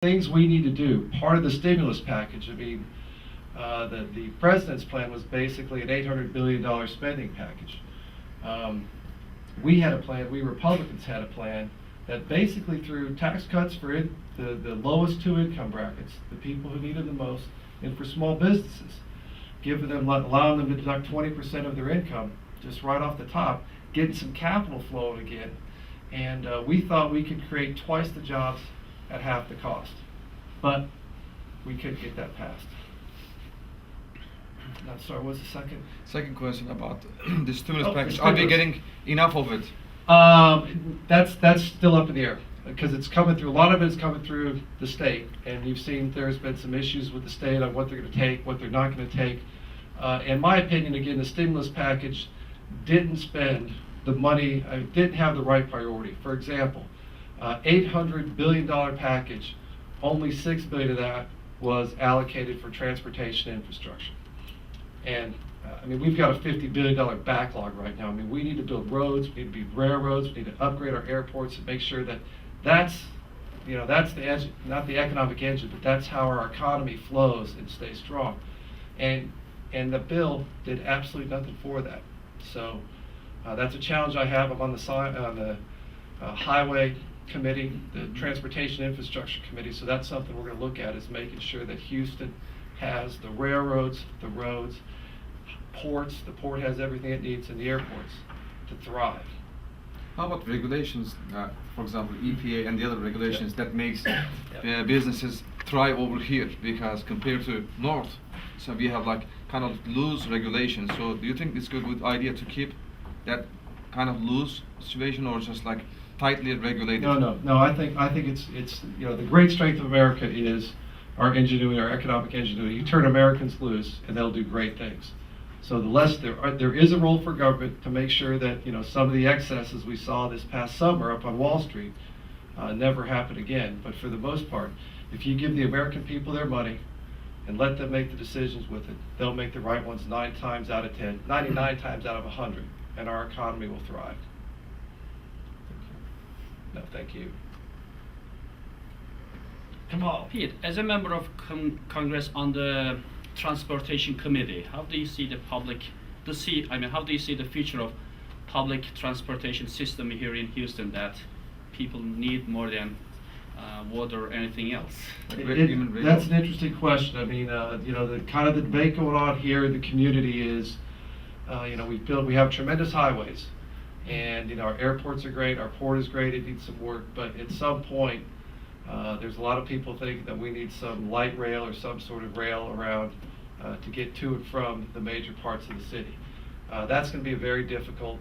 things we need to do. Part of the stimulus package, I mean, the president's plan was basically an $800 billion spending package. We had a plan, we Republicans had a plan that basically through tax cuts for the lowest two income brackets, the people who need it the most, and for small businesses, allowing them to deduct 20% of their income just right off the top, getting some capital flowing again. And we thought we could create twice the jobs at half the cost, but we couldn't get that passed. Now, sorry, what's the second? Second question about the stimulus package. The Are we stimulus. getting enough of it? That's still up in the air because it's coming through. A lot of it is coming through the state, and you've seen there's been some issues with the state on what they're going to take, what they're not going to take. In my opinion, again, the stimulus package didn't spend the money, didn't have the right priority. For example, $800 billion package, only $6 billion of that was allocated for transportation infrastructure. And I mean, we've got a $50 billion backlog right now. I mean, we need to build roads, we need to build railroads, we need to upgrade our airports and make sure that that's the engine, not the economic engine, but that's how our economy flows and stays strong. And the bill did absolutely nothing for that. So that's a challenge I have. I'm on the highway committee, the transportation infrastructure committee. So that's something we're going to look at, is making sure that Houston has the railroads, the roads, ports. The port has everything it needs, and the airports to thrive. How about regulations, for example, EPA and the other regulations that makes businesses thrive over here? Because compared to North, so we have like kind of loose regulations. So do you think it's a good idea to keep that kind of loose situation, or just like tightly regulated? No. I think it's the great strength of America is our ingenuity, our economic ingenuity. You turn Americans loose, and they'll do great things. So the less there is a role for government to make sure that some of the excesses we saw this past summer up on Wall Street never happen again. But for the most part, if you give the American people their money and let them make the decisions with it, they'll make the right ones 9 times out of 10, 99 times out of 100, and our economy will thrive. No, thank you. Come on. Pete, as a member of Congress on the Transportation Committee, how do you see the how do you see the future of public transportation system here in Houston that people need more than water or anything else? That's an interesting question. I mean, the kind of the debate going on here in the community is, we have tremendous highways, and our airports are great, our port is great, it needs some work, but at some point, there's a lot of people think that we need some light rail or some sort of rail around to get to and from the major parts of the city. That's going to be a very difficult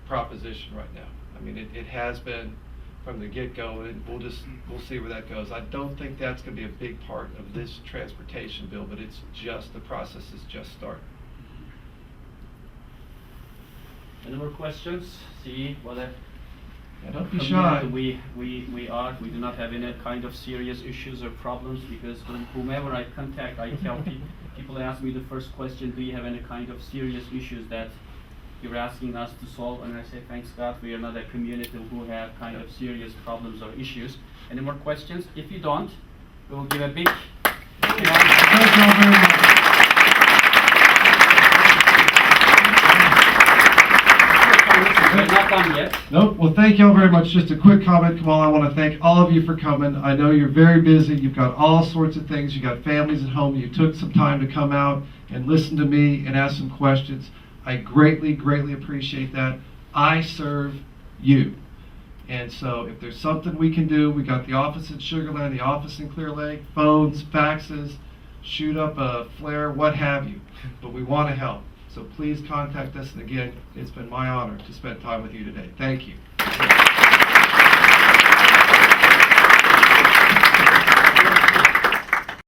proposition right now. I mean, it has been from the get-go, and we'll see where that goes. I don't think that's going to be a big part of this transportation bill, but it's just, the process is just starting. Any more questions? See what Don't be shy. we do not have any kind of serious issues or problems, because whomever I contact, I tell people ask me the first question, do you have any kind of serious issues that you're asking us to solve? And I say, thanks God, we are not a community who have kind of serious problems or issues. Any more questions? If you don't, we will give a big Thank you all very much. We're not done yet. Nope. Well, thank you all very much. Just a quick comment, Kamal. I want to thank all of you for coming. I know you're very busy. You've got all sorts of things. You got families at home. You took some time to come out and listen to me and ask some questions. I greatly, greatly appreciate that. I serve you. And so if there's something we can do, we got the office in Sugar Land, the office in Clear Lake, phones, faxes, shoot up a flare, what have you. But we want to help. So please contact us. And again, it's been my honor to spend time with you today. Thank you.